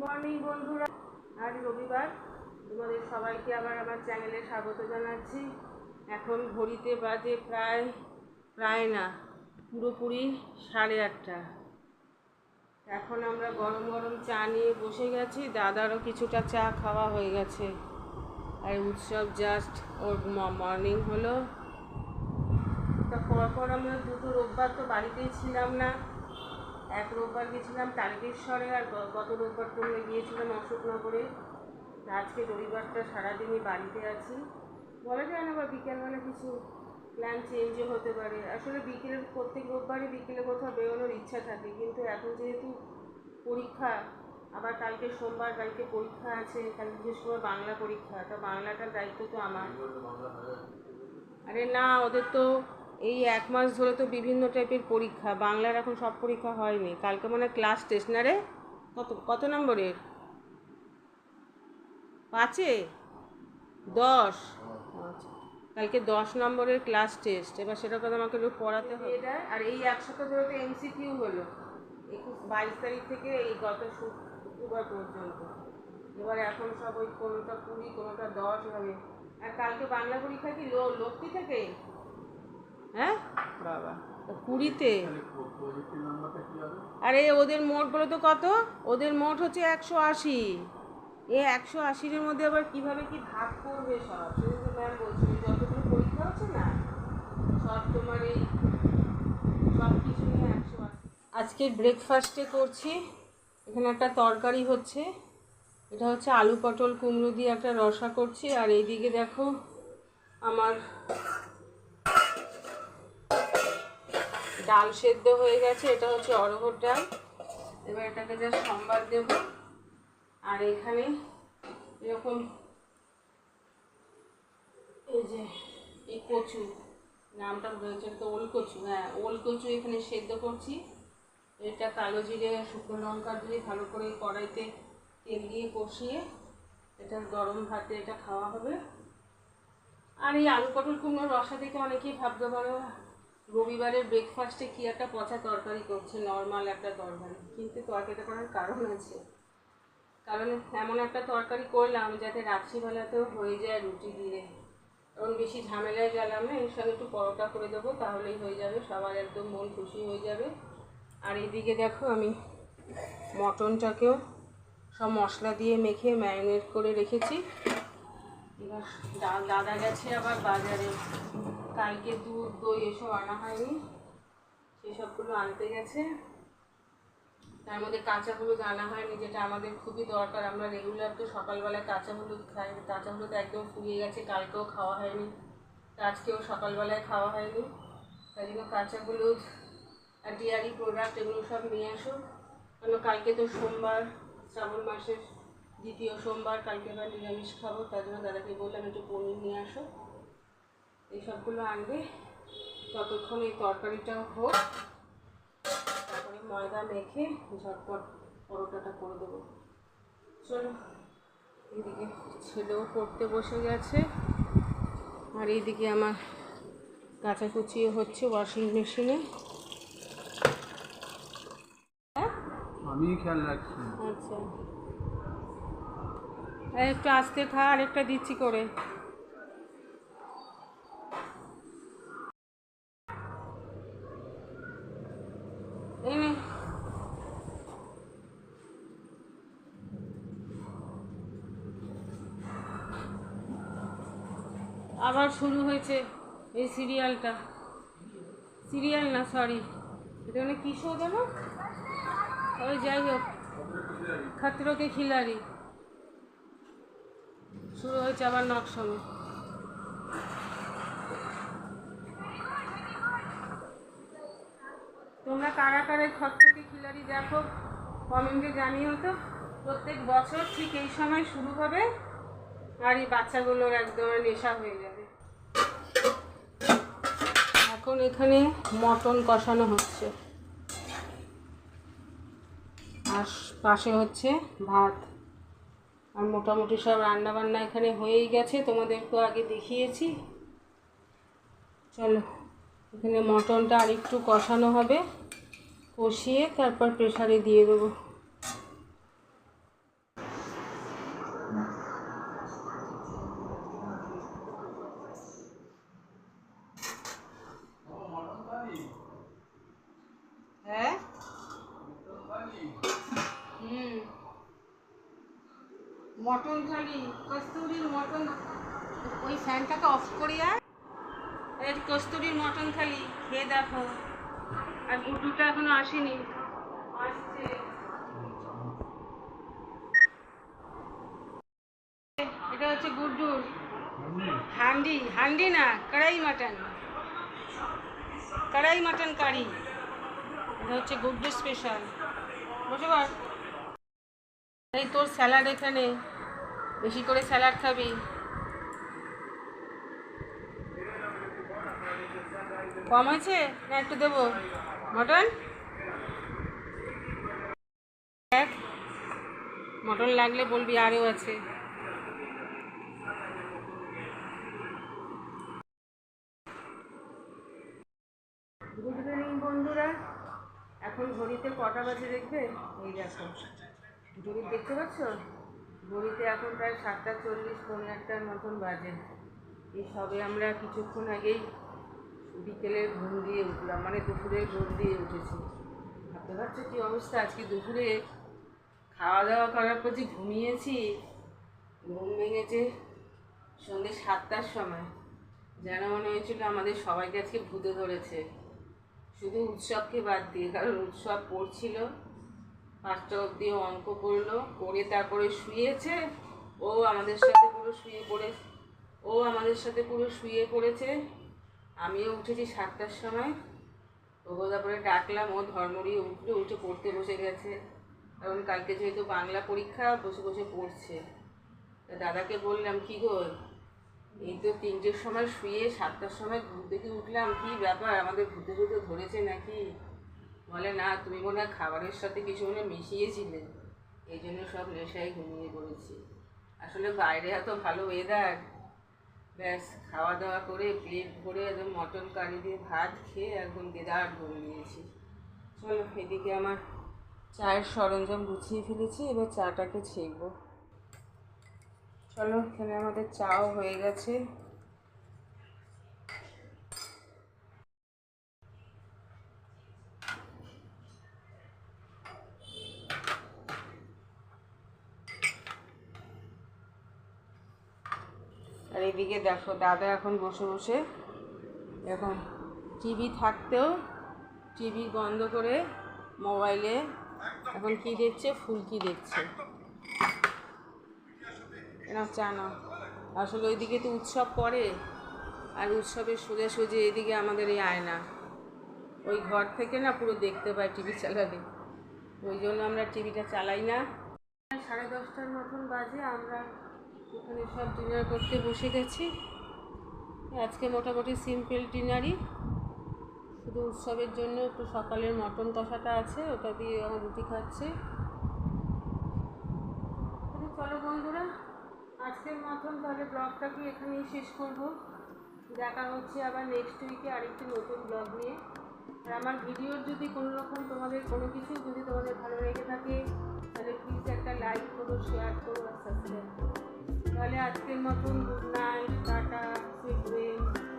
Morning বন্ধুরা, আজ রবিবার। তোমাদের সবাইকে আবার আমার চ্যানেলে স্বাগত জানাচ্ছি। এখন ঘড়িতে বাজে প্রায় না পুরোপুরি 8:30। এখন আমরা গরম গরম চা নিয়ে বসে গেছি। দাদারও কিছুটা চা খাওয়া হয়ে গেছে। আর উৎসব জাস্ট ওর মর্নিং হলো। তা পরপর আমরা দুটো রোববার তো বাড়িতেই ছিলাম না। এক রোববার গিয়েছিলাম তারকেশ্বরে, আর গত রোববার করে গিয়েছিলাম অশোকনগরে। আজকে রবিবারটা সারাদিনই বাড়িতে আছি। বলা যায় না বা বিকেলবেলা কিছু প্ল্যান চেঞ্জও হতে পারে। আসলে প্রত্যেক রোববারই বিকেলে কোথাও বেরোনোর ইচ্ছা থাকে, কিন্তু এখন যেহেতু পরীক্ষা, আবার কালকে সোমবার, কালকে পরীক্ষা আছে, কালকে বিশেষ করে বাংলা পরীক্ষা, তা বাংলাটার দায়িত্ব তো আমার। আরে না, ওদের তো এই 1 মাস ধরে তো বিভিন্ন টাইপের পরীক্ষা। বাংলার এখন সব পরীক্ষা হয়নি। কালকে মনে হয় ক্লাস টেস্ট না রে? কত নম্বরের? 5-এ 10। আচ্ছা, কালকে 10 নম্বরের ক্লাস টেস্ট। এবার সেটা কথা আমাকে একটু পড়াতে হবে। আর এই 1 সপ্তাহ ধরে তো MCQ হলো 22 তারিখ থেকে এই গত শুক্রবার পর্যন্ত। এবার এখন সব ওই কোনোটা 20, কোনোটা 10 হবে। আর কালকে বাংলা পরীক্ষা কি লক্ষ্মী থেকে? হ্যাঁ বাবা, 20-তে। আরে ওদের মোট বলো তো কত? ওদের মোট হচ্ছে 180। এই 180-এর মধ্যে আবার কিভাবে কি ভাগ করবে সব, সেটা ম্যাম বলছিল। যতগুলো পরীক্ষা হচ্ছে না, সব তোমার এই সব কিছু নিয়ে 180। আজকে ব্রেকফাস্টে করছি, এখানে একটা তরকারি হচ্ছে। এটা হচ্ছে আলু পটল কুমড়ো দিয়ে একটা রসা করছি। আর এইদিকে দেখো আমার ডাল সেদ্ধ হয়ে গেছে। এটা হচ্ছে অরহর ডাল। এবার এটাকে যা সম্বাদ দেব। আর এখানে এরকম এই যে এই কচু, নামটা রয়েছে তো ওলকচু। হ্যাঁ, ওলকচু এখানে সেদ্ধ করছি। এটা কালো জিরে শুকনো লঙ্কা দিয়ে ভালো করে কড়াইতে তেল দিয়ে কষিয়ে এটা গরম ভাতে এটা খাওয়া হবে। আর এই আলু পটল কুমড়োর রসা দেখে অনেকেই ভাবতে পারো রবিবারের ব্রেকফাস্টে কী একটা পচা তরকারি করছে, নর্মাল একটা তরকারি। কিন্তু তরকারিটা করার কারণ আছে। কারণ এমন একটা তরকারি করলাম যাতে রাত্রিবেলাতেও হয়ে যায় রুটি দিয়ে। কারণ বেশি ঝামেলায় গেলাম না, এর সঙ্গে একটু পরোটা করে দেবো, তাহলেই হয়ে যাবে, সবার একদম মন খুশি হয়ে যাবে। আর এইদিকে দেখো আমি মটনটাকেও সব মশলা দিয়ে মেখে ম্যারিনেট করে রেখেছি। এবার দাদা গেছে আবার বাজারে। কালকে দুধ দই এসব আনা হয়নি, সেসবগুলো আনতে গেছে। তার মধ্যে কাঁচা হলুদ আনা হয়নি, যেটা আমাদের খুবই দরকার। আমরা রেগুলার তো সকালবেলায় কাঁচা হলুদ খাই। কাঁচা হলুদ একদম ফুরিয়ে গেছে, কালকেও খাওয়া হয়নি, আজকেও সকালবেলায় খাওয়া হয়নি। তাই জন্য কাঁচা হলুদ আর ডেয়ারি প্রোডাক্ট এগুলো সব নিয়ে আসো। কারণ কালকে তো সোমবার, শ্রাবণ মাসের 2য় সোমবার, কালকে আবার নিরামিষ খাবো। তার জন্য দাদাকে বললাম একটু পনির নিয়ে আসো। এইসবগুলো আনবে। ততক্ষণ এই তরকারিটাও হোক, তারপরে ময়দা মেখে ঝটপট পরোটাটা করে দেবো। চলো, এদিকে ছেলেও পড়তে বসে গেছে। আর এইদিকে আমার কাচাকুচিও হচ্ছে ওয়াশিং মেশিনে। আমি খেয়াল রাখছি। আচ্ছা, একটু আস্তে খা, আরেকটা দিচ্ছি করে। এই আবার শুরু হয়েছে এই সিরিয়ালটা। সিরিয়াল না, সরি, এটা মানে কী শো যেন, ওই যাই হোক, খতরো কে খিলাড়ি শুরু হয়েছে আবার নকশমে। তোমরা কারা কারা খতরো কে খিলাড়ি দেখো কমেন্টে জানিও তো। প্রত্যেক বছর ঠিক এই সময় শুরু হবে, আর এই বাচ্চাগুলোর একদম নেশা হয়ে যাবে। এখন এখানে মটন কষানো হচ্ছে, আর পাশে হচ্ছে ভাত। আর মোটামুটি সব রান্নাবান্না এখানে হয়েই গেছে, তোমাদেরকেও আগে দেখিয়েছি। চলো, এখানে মটনটা আর একটু কষানো হবে, কষিয়ে তারপর প্রেসারে দিয়ে দেবো। মটন থালি, কস্তুরির মটন। ওই ফ্যানটাকে অফ করি আর এই কস্তুরির মটন থালি খেয়ে দেখো। আর গুড্ডুটা এখনো আসেনি, আসছে। এটা হচ্ছে গুড্ডুর হান্ডি, হান্ডি না কড়াই মাটন, কড়াই মাটন কারি। এটা হচ্ছে গুড্ডু স্পেশাল। বসে পার। এই তোর স্যালাড এখানে, বেশি করে স্যালাড খাবি। কম আছে না একটু দেবো মটন? দেখ, মটন লাগলে বলবি, আরও আছে। গুড ইভিনিং বন্ধুরা। এখন ঘড়িতে কটা বাজে দেখবে? এই দেখো, ঘড়ি দেখতে পাচ্ছ? ঘড়িতে এখন প্রায় 7:40, পৌনে 1টার মতন বাজে। এই সবে আমরা কিছুক্ষণ আগেই বিকেলের ঘুম দিয়ে উঠলাম, মানে দুপুরের ঘুম দিয়ে উঠেছি। ভাবতে পারছো কী অবস্থা? আজকে দুপুরে খাওয়া দাওয়া করার পর যে ঘুমিয়েছি, ঘুম ভেঙেছে সন্ধ্যে 7টার সময়। যেন মনে হয়েছিল আমাদের সবাইকে আজকে ভূতে ধরেছে, শুধু উৎসবকে বাদ দিয়ে। কারণ উৎসব পড়ছিল, 5টা অবধিও অঙ্ক পড়লো, করে তারপরে শুয়েছে। ও আমাদের সাথে পুরো শুয়ে পড়েছে। আমিও উঠেছি 7টার সময়। ওকে তারপরে ডাকলাম, ও ধর্মড়িয়ে উঠলো, উঠে পড়তে বসে গেছে। কারণ কালকে যেহেতু বাংলা পরীক্ষা, বসে বসে পড়ছে। দাদাকে বললাম, কী গো, এই তো 3টের সময় শুয়ে 7টার সময় ঘুম থেকে উঠলাম, কী ব্যাপার, আমাদের ভূতে ধরেছে নাকি? বলে না, তুমি মনে হয় খাবারের সাথে কিছু মনে মিশিয়েছিলে, এই জন্য সব নেশায় ঘুমিয়ে পড়েছি। আসলে বাইরে এত ভালো ওয়েদার, ব্যাস খাওয়া দাওয়া করে পেট ভরে একদম মটন কারি দিয়ে ভাত খেয়ে একদম বিরাট ঘুমিয়েছি। চলো, এদিকে আমার চায়ের সরঞ্জাম গুছিয়ে ফেলেছি, এবার চাটাকে ছেঁকবো। চলো, এখানে আমাদের চাও হয়ে গেছে। আর এদিকে দেখো, দাদা এখন বসে বসে, এখন টিভি থাকতেও টিভি বন্ধ করে মোবাইলে এখন কি দেখছে, ফুলকি দেখছে। না চা না, আসলে ওইদিকে তো উৎসব পড়ে, আর উৎসবের সোজাসুজি এদিকে আমাদের এই আয়না, ওই ঘর থেকে না পুরো দেখতে পাই টিভি চালালে। ওই জন্য আমরা টিভিটা চালাই না। 10:30টার মতন বাজে, আমরা ওখানে সব ডিনার করতে বসে গেছি। আজকে মোটামুটি সিম্পল ডিনারই, শুধু উৎসবের জন্য একটু সকালের মটন কষাটা আছে, ওটা দিয়ে আমার রুটি খাচ্ছে। চলো বন্ধুরা, আজকের মতন তাহলে ব্লগটাকে এখানেই শেষ করব। দেখা হচ্ছে আবার নেক্সট উইকে আরেকটি নতুন ব্লগ নিয়ে। আর আমার ভিডিওর যদি কোনো রকম তোমাদের কোনো কিছু যদি তোমাদের ভালো লেগে থাকে, তাহলে প্লিজ একটা লাইক করো, শেয়ার করো আর সাবস্ক্রাইব করো। তাহলে আজকের মতন good night, tata, sweet dreams.